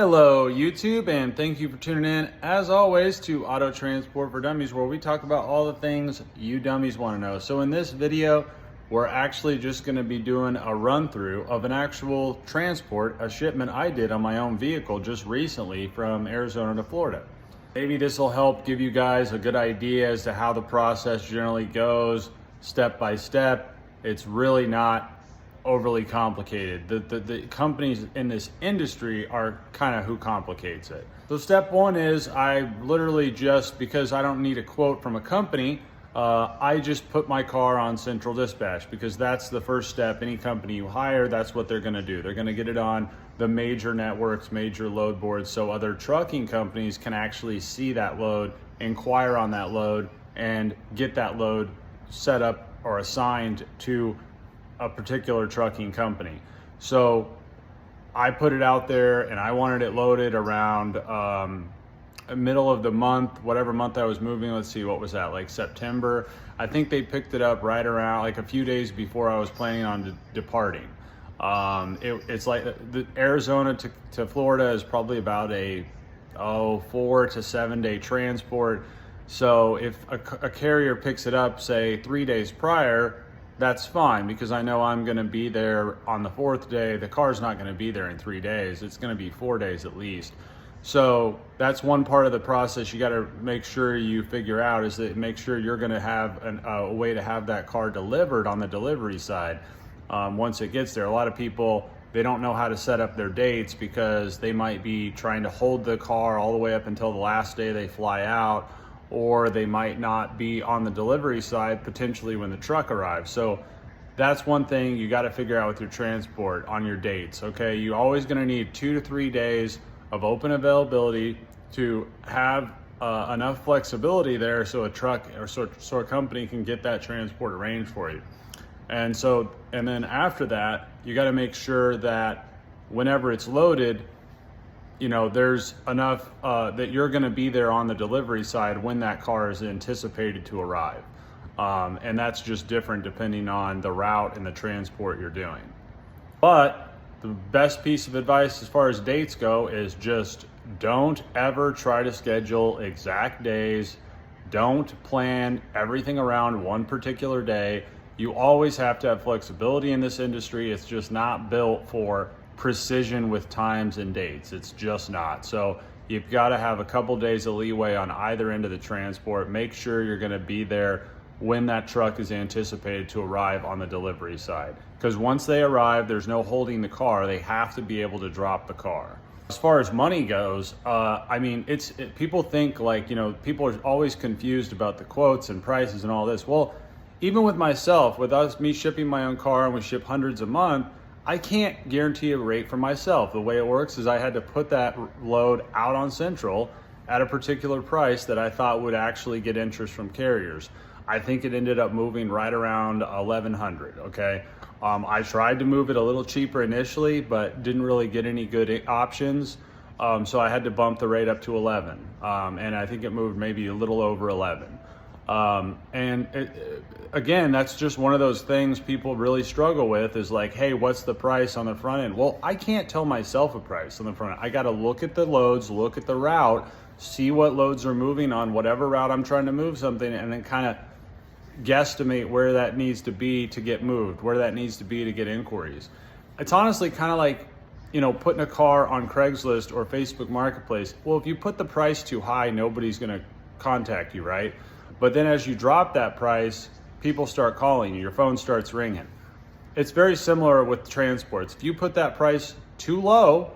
Hello YouTube, and thank you for tuning in as always to Auto Transport for Dummies, where we talk about all the things you dummies want to know. So in this video, we're actually just going to be doing a run through of an actual transport, a shipment I did on my own vehicle just recently from Arizona to Florida. Maybe this will help give you guys a good idea as to how the process generally goes step by step. It's really not overly complicated. The companies in this industry are kind of who complicates it. So step one is I literally just, because I don't need a quote from a company, I just put my car on central dispatch, because that's the first step. Any company you hire, that's what they're going to do. They're going to get it on the major networks, major load boards, so other trucking companies can actually see that load, inquire on that load, and get that load set up or assigned to a particular trucking company. So I put it out there and I wanted it loaded around middle of the month, whatever month I was moving. Let's see, what was that, like September? I think they picked it up right around like a few days before I was planning on departing. It's like the Arizona to Florida is probably about a 4 to 7 day transport. So if a carrier picks it up, say 3 days prior, that's fine, because I know I'm going to be there on the fourth day. The car's not going to be there in 3 days. It's going to be 4 days at least. So that's one part of the process you got to make sure you figure out, is that make sure you're going to have a way to have that car delivered on the delivery side once it gets there. A lot of people, they don't know how to set up their dates, because they might be trying to hold the car all the way up until the last day they fly out, or they might not be on the delivery side potentially when the truck arrives. So that's one thing you got to figure out with your transport on your dates. Okay, you're always going to need 2 to 3 days of open availability to have enough flexibility there, so a truck or so a company can get that transport arranged for you. And then after that, you got to make sure that whenever it's loaded, you know, there's enough that you're going to be there on the delivery side when that car is anticipated to arrive. And that's just different depending on the route and the transport you're doing. But the best piece of advice as far as dates go is just don't ever try to schedule exact days. Don't plan everything around one particular day. You always have to have flexibility in this industry. It's just not built for precision with times and dates. It's just not. So you've got to have a couple days of leeway on either end of the transport. Make sure you're going to be there when that truck is anticipated to arrive on the delivery side, because once they arrive, there's no holding the car. They have to be able to drop the car. As far as money goes, I mean, people think, like, you know, people are always confused about the quotes and prices and all this. Well, even with myself, me shipping my own car, and we ship hundreds a month, I can't guarantee a rate for myself. The way it works is I had to put that load out on Central at a particular price that I thought would actually get interest from carriers. I think it ended up moving right around 1,100, okay? I tried to move it a little cheaper initially, but didn't really get any good options. So I had to bump the rate up to 11. And I think it moved maybe a little over 11. Again, that's just one of those things people really struggle with, is like, hey, what's the price on the front end? Well, I can't tell myself a price on the front end. I got to look at the loads, look at the route, see what loads are moving on whatever route I'm trying to move something, and then kind of guesstimate where that needs to be to get moved, where that needs to be to get inquiries. It's honestly kind of like, you know, putting a car on Craigslist or Facebook Marketplace. Well, if you put the price too high, nobody's going to contact you, right? But then as you drop that price, people start calling you, your phone starts ringing. It's very similar with transports. If you put that price too low,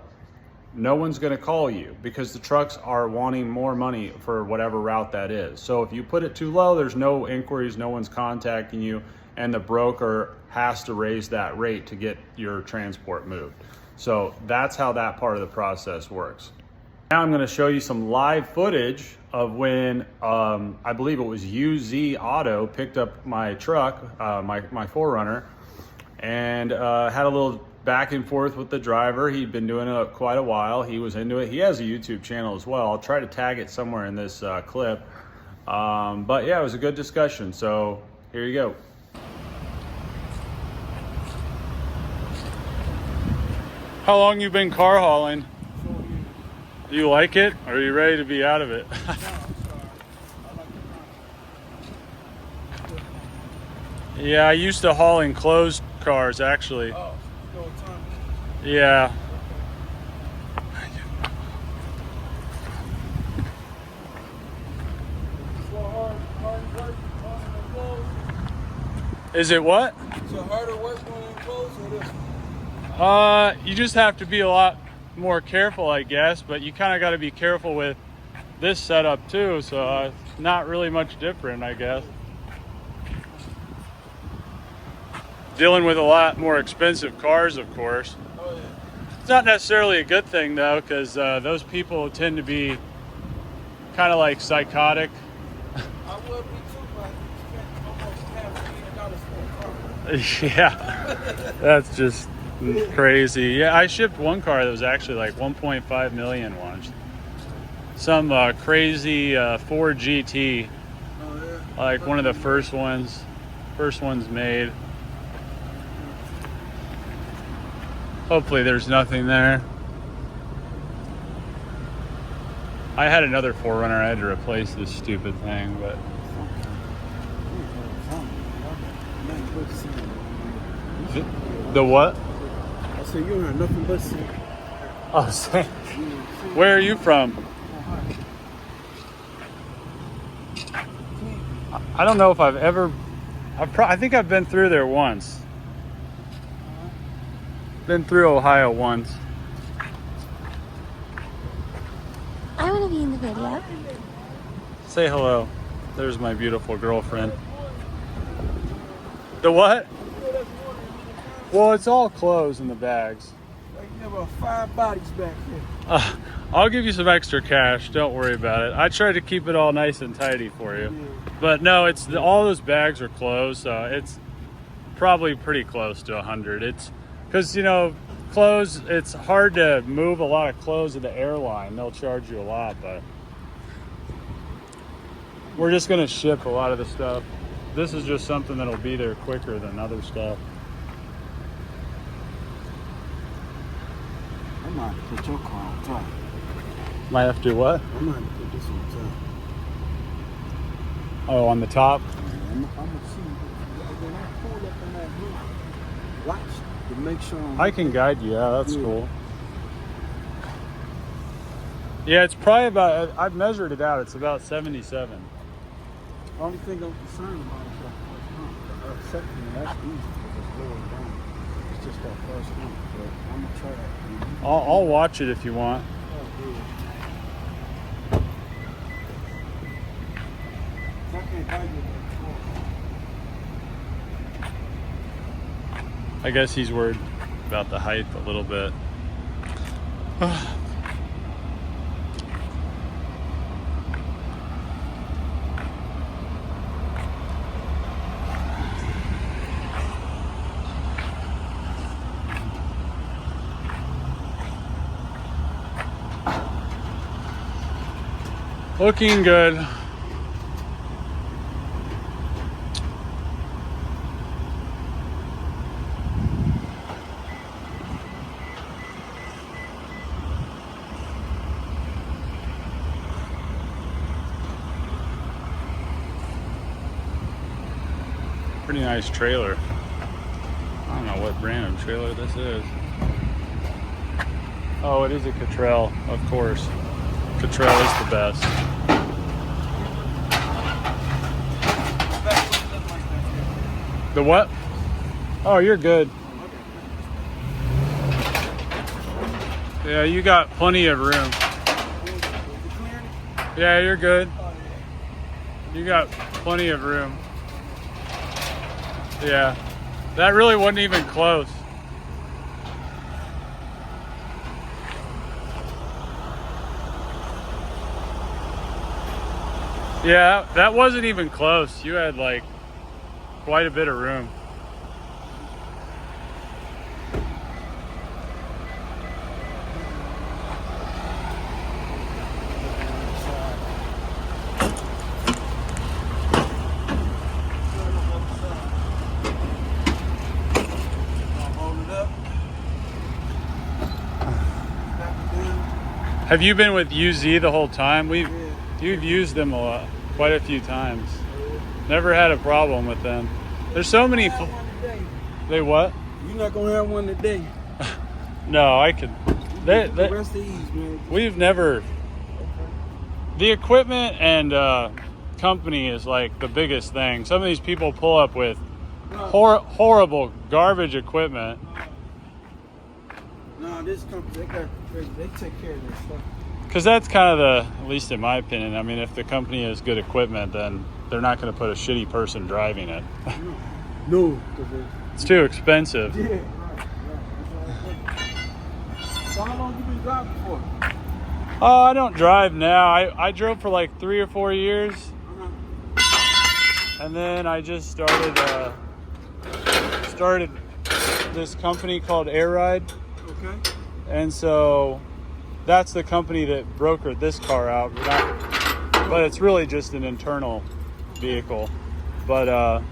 no one's going to call you, because the trucks are wanting more money for whatever route that is. So if you put it too low, there's no inquiries, no one's contacting you, and the broker has to raise that rate to get your transport moved. So that's how that part of the process works. Now I'm going to show you some live footage of when I believe it was UZ Auto picked up my truck, my 4Runner, and had a little back and forth with the driver. He'd been doing it quite a while. He was into it. He has a YouTube channel as well. I'll try to tag it somewhere in this clip. But yeah, it was a good discussion. So here you go. How long you been car hauling? Do you like it, or are you ready to be out of it? No, I'm sorry. I like Yeah, I used to haul enclosed cars, actually. Oh, you know what time it Yeah. is? So hard work on the clothes. Is it what? So harder work on the clothes or this? You just have to be a lot more careful, I guess, but you kind of got to be careful with this setup too, so it's not really much different, I guess. Dealing with a lot more expensive cars, of course. Oh, yeah. It's not necessarily a good thing though, because those people tend to be kind of like psychotic. I would be too, but you spent almost $500,000 for a car. Yeah, that's just crazy. Yeah, I shipped one car that was actually like 1.5 million once. Some crazy Ford GT, Oh, yeah. like one of the first ones made. Hopefully there's nothing there. I had another 4Runner. I had to replace this stupid thing, but the what? I said, you don't have nothing but sin. Oh, same. Where are you from? I don't know if I've ever. I think I've been through there once. Been through Ohio once. I want to be in the video. Say hello. There's my beautiful girlfriend. The what? Well, it's all clothes in the bags. Like you have about 5 bodies back here. I'll give you some extra cash. Don't worry about it. I tried to keep it all nice and tidy for you. But no, it's all those bags are clothes, so it's probably pretty close to 100. It's because, you know, clothes, it's hard to move a lot of clothes to the airline. They'll charge you a lot, but we're just going to ship a lot of the stuff. This is just something that'll be there quicker than other stuff. I might have to put your car on top. Might have to do what? I might have to put this on top. Oh, on the top? I'm gonna see when I pull up on that roof. Watch to make sure I can guide you. Yeah, that's Yeah. cool. Yeah, it's probably about, I've measured it out. It's about 77. Only thing I'm concerned about is that first hump. The second one, that's easy because it's lower down. It's just that first hump. But I'm gonna try that. I'll watch it if you want. Oh, good. I can't guide you I guess he's worried about the height a little bit. Looking good. Pretty nice trailer. I don't know what brand of trailer this is. Oh, it is a Cottrell, of course. Cottrell is the best. The what? Oh, you're good. Yeah, you got plenty of room. Yeah, you're good. You got plenty of room. Yeah, that really wasn't even close. Yeah, that wasn't even close. You had like quite a bit of room. Have you been with UZ the whole time? Yeah. You've used them a lot, quite a few times. Never had a problem with them. There's so many. They what? You're not gonna have one today. No, I could. The rest of these, man. We've never. The equipment and company is like the biggest thing. Some of these people pull up with horrible garbage equipment. No, this company they take care of this stuff. Because that's kind of at least in my opinion. I mean, if the company has good equipment, then they're not going to put a shitty person driving it. No, it's too expensive. Yeah, right. So how long you been driving for? Oh, I don't drive now. I drove for like 3 or 4 years. And then I just started this company called Air Ride. Okay. And so that's the company that brokered this car out. But it's really just an internal vehicle. But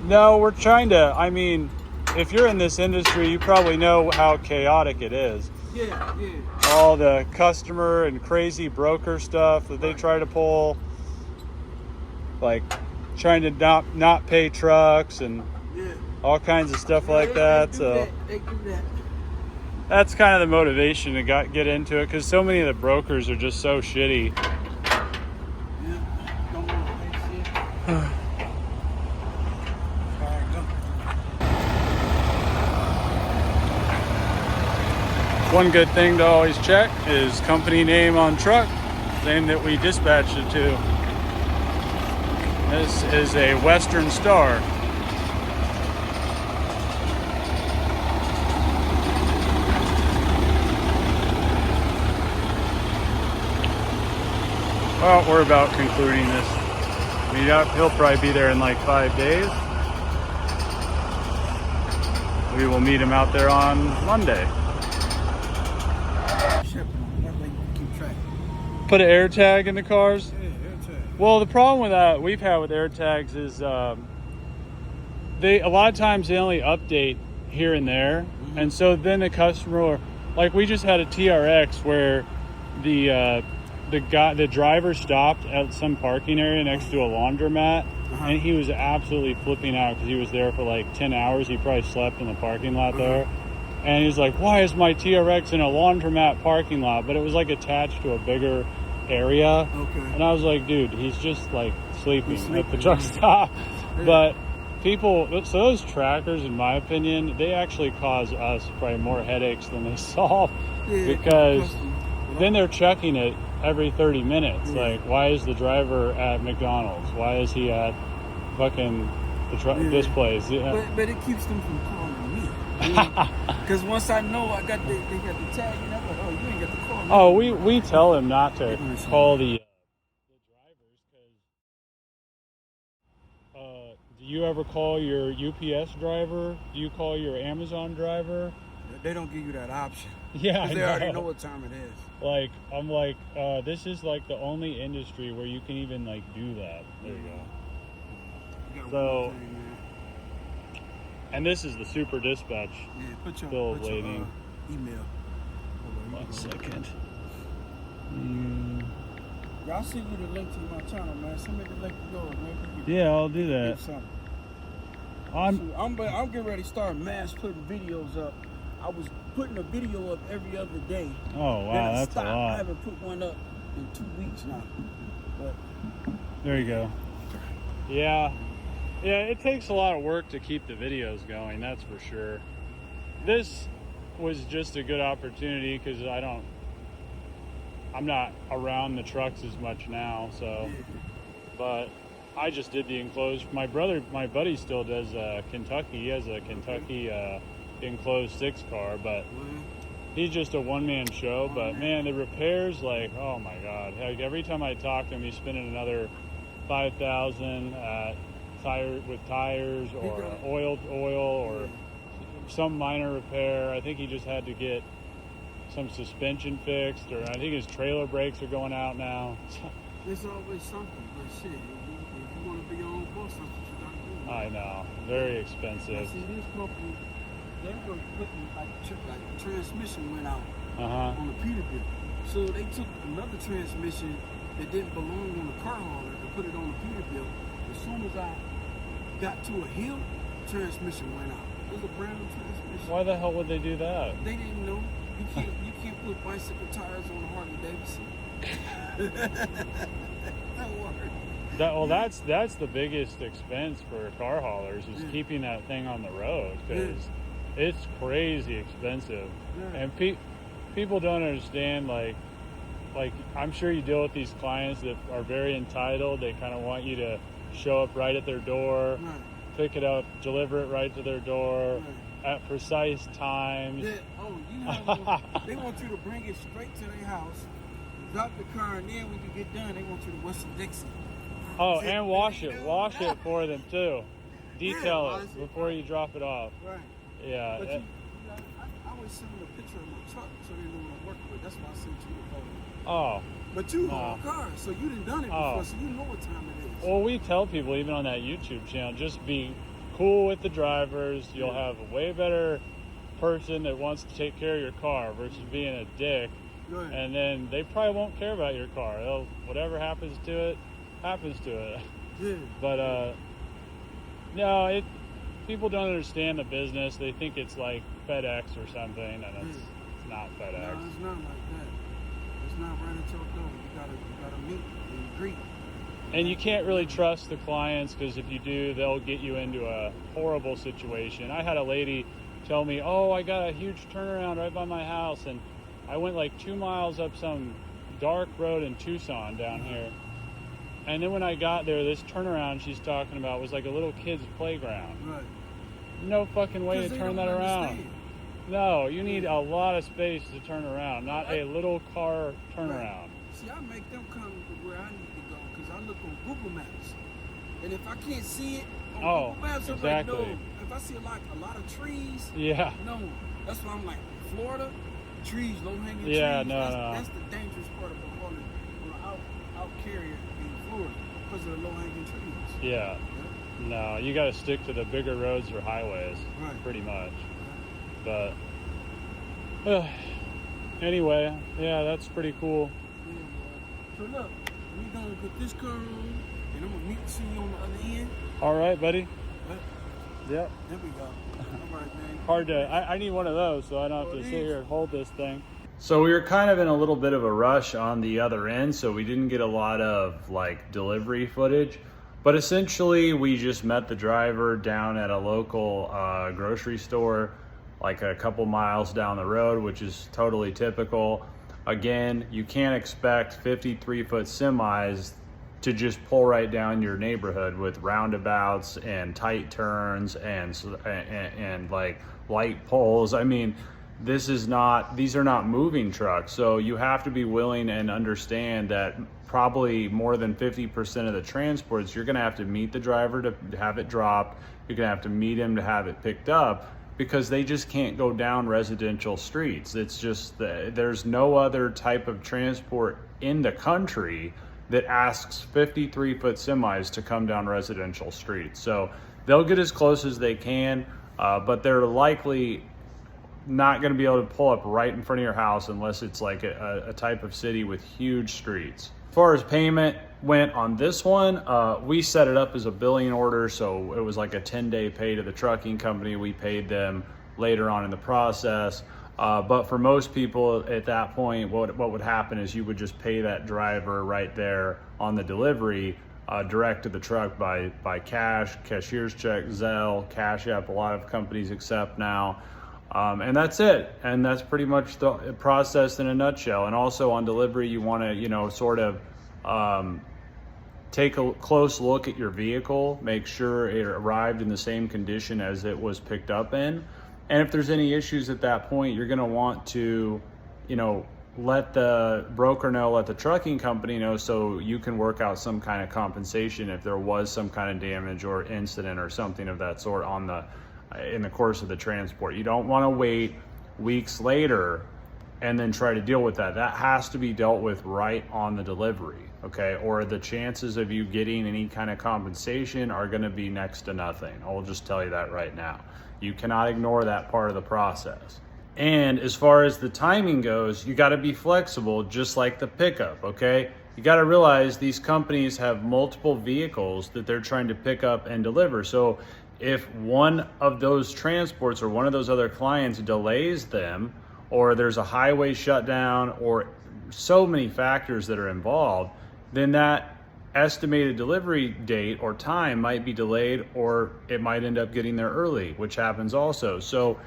no, we're trying to, I mean, if you're in this industry, you probably know how chaotic it is. Yeah. All the customer and crazy broker stuff that they try to pull, like trying to not pay trucks and all kinds of stuff like that. So they do that. That's kind of the motivation to get into it, because so many of the brokers are just so shitty. Don't want to pay shit. One good thing to always check is company name on truck, name that we dispatched it to. This is a Western Star. Well, we're about concluding this meetup. He'll probably be there in like 5 days. We will meet him out there on Monday. Put an air tag in the cars? Yeah, air tag. Well, the problem with that we've had with air tags is a lot of times they only update here and there. And so then the customer, like we just had a TRX where the driver stopped at some parking area next to a laundromat, and he was absolutely flipping out because he was there for like 10 hours. He probably slept in the parking lot there. And he was like, why is my TRX in a laundromat parking lot? But it was like attached to a bigger area. Okay. And I was like, dude, he's just like sleeping at the truck stop. But people, so those trackers, in my opinion, they actually cause us probably more headaches than they solve, because then they're checking it every 30 minutes. Like, why is the driver at McDonald's? Why is he at fucking this place? But it keeps them from calling me. Because once I know they got the tag, and I'm like, oh, you ain't got the call. Oh, we tell him not to call the drivers, because do you ever call your UPS driver? Do you call your Amazon driver? They don't give you that option. Yeah, they already know what time it is. Like, I'm like, this is like the only industry where you can even like do that. There you go. So, and this is the super dispatch. Yeah, put your waiting. Email. 1 second. Y'all send you the link to my channel, man. Send me the link to yours, man. Yeah, I'll do that. I'm getting ready to start mass putting videos up. I was putting a video up every other day. Oh wow, that's a lot. I haven't put one up in 2 weeks now. But there you go. Yeah, it takes a lot of work to keep the videos going. That's for sure. This was just a good opportunity because I'm not around the trucks as much now. So, but I just did the enclosed. My buddy still does Kentucky. He has a Kentucky enclosed 6 car, but he's just a one-man show. But man, the repairs, like, oh my god, like every time I talk to him, he's spending another $5,000 at tires or oil or some minor repair. I think he just had to get some suspension fixed, or I think his trailer brakes are going out now. There's always something, but shit, if you want to be your own boss, that's what you gotta do. I know, very expensive. See, these companies, they were putting like transmission went out. on the Peterbilt. So they took another transmission that didn't belong on the car hauler and put it on the Peterbilt. As soon as I got to a hill, transmission went out. It was a brand new transmission. Why the hell would they do that? They didn't know. You can't put bicycle tires on a Harley Davidson. That worked. That's the biggest expense for car haulers is keeping that thing on the road, because it's crazy expensive. And people don't understand, like I'm sure you deal with these clients that are very entitled. They kind of want you to show up right at their door, pick it up, deliver it right to their door at precise times. They want you to bring it straight to their house, drop the car, and then when you get done, they want you to Western Dixie. Oh, and wash it for them too. Detail it before you drop it off. Right. Yeah. But I always send them a picture of my truck so they know what I'm working with. That's why I sent you the photo. Oh. But you haul cars, so you done it before, so you know what time it is. Well, we tell people even on that YouTube channel, just be cool with the drivers. You'll have a way better person that wants to take care of your car versus being a dick. And then they probably won't care about your car. Whatever happens to it, happens to it. But no, people don't understand the business. They think it's like FedEx or something, and it's not FedEx. No, it's not like that. It's not right at your door. You gotta meet and greet. And you can't really trust the clients, because if you do, they'll get you into a horrible situation. I had a lady tell me, "Oh, I got a huge turnaround right by my house," and I went like 2 miles up some dark road in Tucson down here. And then when I got there, this turnaround she's talking about was like a little kid's playground. Right. No fucking way to turn that around. No, you need a lot of space to turn around, not a little car turnaround. See, I make them come to where I need to go, because I look on Google Maps. And if I can't see it on Google Maps, I'm like, no. If I see like a lot of trees, no. That's why I'm like, Florida, trees, low-hanging trees. That's the dangerous part about hauling on an out carrier in Florida, because of the low-hanging trees. Yeah. No, you got to stick to the bigger roads or highways, pretty much. But anyway, yeah, that's pretty cool. So look, we gonna put this car on, and I'm gonna see you on the other end. All right, buddy. Yep. There we go. All right, man. Hard to. I need one of those, so I don't have to sit here and hold this thing. So we were kind of in a little bit of a rush on the other end, so we didn't get a lot of like delivery footage. But essentially, we just met the driver down at a local grocery store, like a couple miles down the road, which is totally typical. Again, you can't expect 53-foot semis to just pull right down your neighborhood with roundabouts and tight turns and like light poles. I mean, these are not moving trucks. So you have to be willing and understand that probably more than 50% of the transports, you're gonna have to meet the driver to have it dropped. You're gonna have to meet him to have it picked up, because they just can't go down residential streets. It's just, there's no other type of transport in the country that asks 53-foot semis to come down residential streets. So they'll get as close as they can, but they're likely not gonna be able to pull up right in front of your house unless it's like a type of city with huge streets. As far as payment went on this one, we set it up as a billing order, so it was like a 10-day pay to the trucking company. We paid them later on in the process. But for most people at that point, what would happen is you would just pay that driver right there on the delivery, direct to the truck by cash, cashier's check, Zelle, Cash App. A lot of companies accept now. And that's it. And that's pretty much the process in a nutshell. And also on delivery, you want to, sort of take a close look at your vehicle, make sure it arrived in the same condition as it was picked up in. And if there's any issues at that point, you're going to want to, let the broker know, let the trucking company know, so you can work out some kind of compensation if there was some kind of damage or incident or something of that sort in the course of the transport. You don't want to wait weeks later and then try to deal with that. That has to be dealt with right on the delivery, okay? Or the chances of you getting any kind of compensation are gonna be next to nothing. I'll just tell you that right now. You cannot ignore that part of the process. And as far as the timing goes, you got to be flexible, just like the pickup, okay? You got to realize these companies have multiple vehicles that they're trying to pick up and deliver. So if one of those transports or one of those other clients delays them, or there's a highway shutdown, or so many factors that are involved, then that estimated delivery date or time might be delayed, or it might end up getting there early, which happens also. So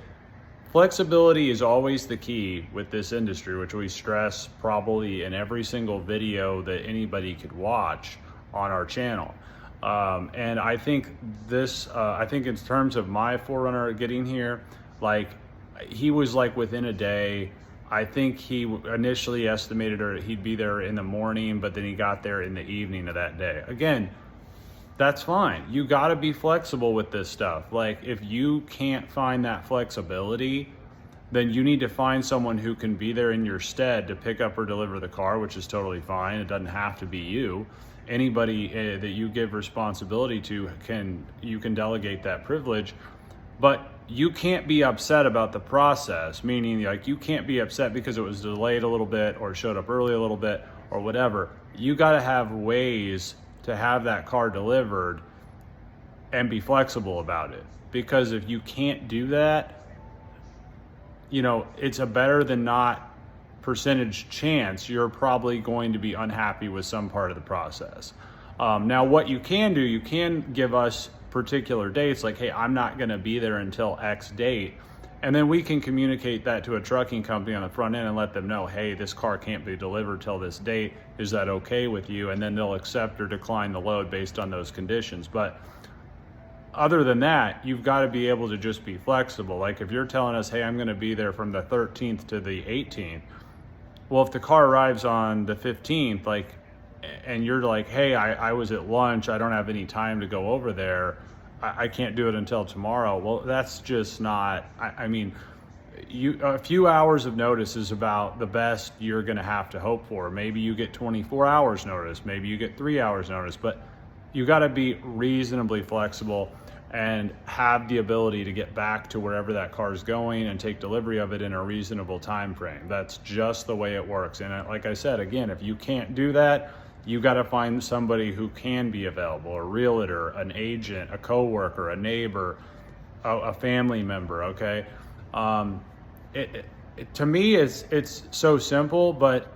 flexibility is always the key with this industry, which we stress probably in every single video that anybody could watch on our channel. And I think I think in terms of my Forerunner getting here, like he was like within a day. I think he initially estimated he'd be there in the morning, but then he got there in the evening of that day. Again, that's fine. You got to be flexible with this stuff. Like if you can't find that flexibility, then you need to find someone who can be there in your stead to pick up or deliver the car, which is totally fine. It doesn't have to be you. Anybody that you give responsibility to, you can delegate that privilege, but you can't be upset about the process, meaning like you can't be upset because it was delayed a little bit or showed up early a little bit or whatever. You got to have ways to have that car delivered and be flexible about it, because if you can't do that, you know, it's a better than not percentage chance you're probably going to be unhappy with some part of the process. Now what you can do, you can give us particular dates, like, hey, I'm not going to be there until X date, and then we can communicate that to a trucking company on the front end and let them know, hey, this car can't be delivered till this date. Is that okay with you? And then they'll accept or decline the load based on those conditions. But other than that, you've got to be able to just be flexible. Like if you're telling us, hey, I'm going to be there from the 13th to the 18th. Well, if the car arrives on the 15th, like, and you're like, hey, I was at lunch, I don't have any time to go over there, I can't do it until tomorrow. Well, that's just not, I mean, a few hours of notice is about the best you're going to have to hope for. Maybe you get 24 hours notice, maybe you get 3 hours notice, but you got to be reasonably flexible and have the ability to get back to wherever that car is going and take delivery of it in a reasonable time frame. That's just the way it works. And like I said, again, if you can't do that, you got to find somebody who can be available, a realtor, an agent, a coworker, a neighbor, a family member, okay? To me, it's so simple, but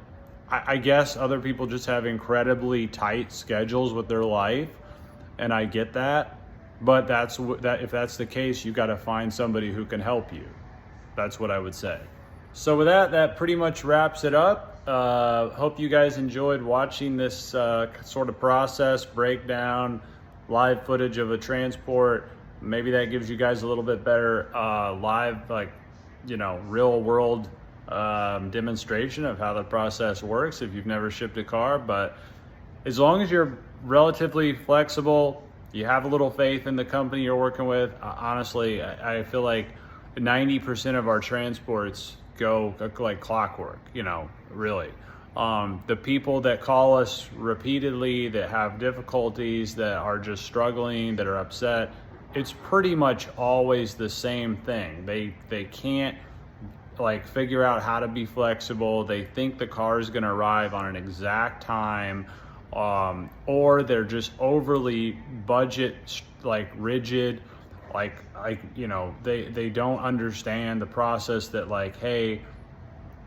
I guess other people just have incredibly tight schedules with their life, and I get that. But if that's the case, you got to find somebody who can help you. That's what I would say. So with that pretty much wraps it up. Hope you guys enjoyed watching this sort of process, breakdown, live footage of a transport. Maybe that gives you guys a little bit better live, like, you know, real world demonstration of how the process works if you've never shipped a car. But as long as you're relatively flexible, you have a little faith in the company you're working with, honestly, I feel like 90% of our transports go like clockwork, you know, really. The people that call us repeatedly, that have difficulties, that are just struggling, that are upset, it's pretty much always the same thing. They can't like figure out how to be flexible. They think the car is going to arrive on an exact time, or they're just overly budget like rigid, like you know, they don't understand the process that, like, hey,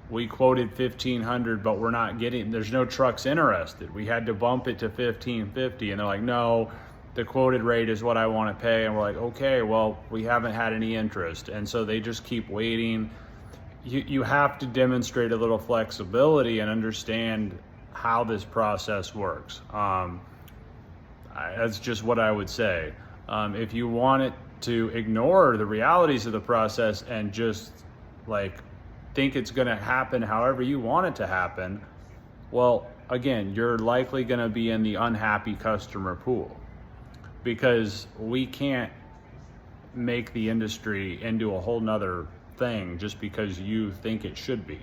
we quoted 1,500, but we're not getting, there's no trucks interested, we had to bump it to 1,550, and they're like, no, the quoted rate is what I want to pay. And we're like, okay, well, we haven't had any interest. And so they just keep waiting. You have to demonstrate a little flexibility and understand how this process works. That's just what I would say. If you want it to ignore the realities of the process and just like think it's going to happen however you want it to happen, well, again, you're likely going to be in the unhappy customer pool, because we can't make the industry into a whole nother thing just because you think it should be.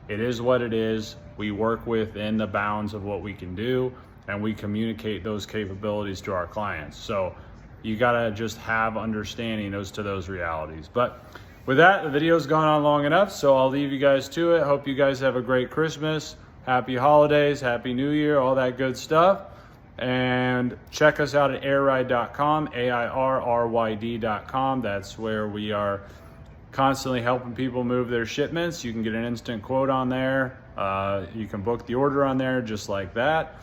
It is what it is. We work within the bounds of what we can do, and we communicate those capabilities to our clients. So you gotta just have understanding as to those realities. But with that, the video's gone on long enough, so I'll leave you guys to it. Hope you guys have a great Christmas, happy holidays, happy New Year, all that good stuff. And check us out at airride.com, AIRRYD.com. That's where we are constantly helping people move their shipments. You can get an instant quote on there. You can book the order on there just like that,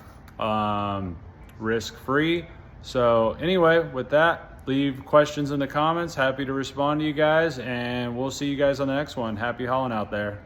risk-free. So anyway, with that, leave questions in the comments. Happy to respond to you guys, and we'll see you guys on the next one. Happy hauling out there.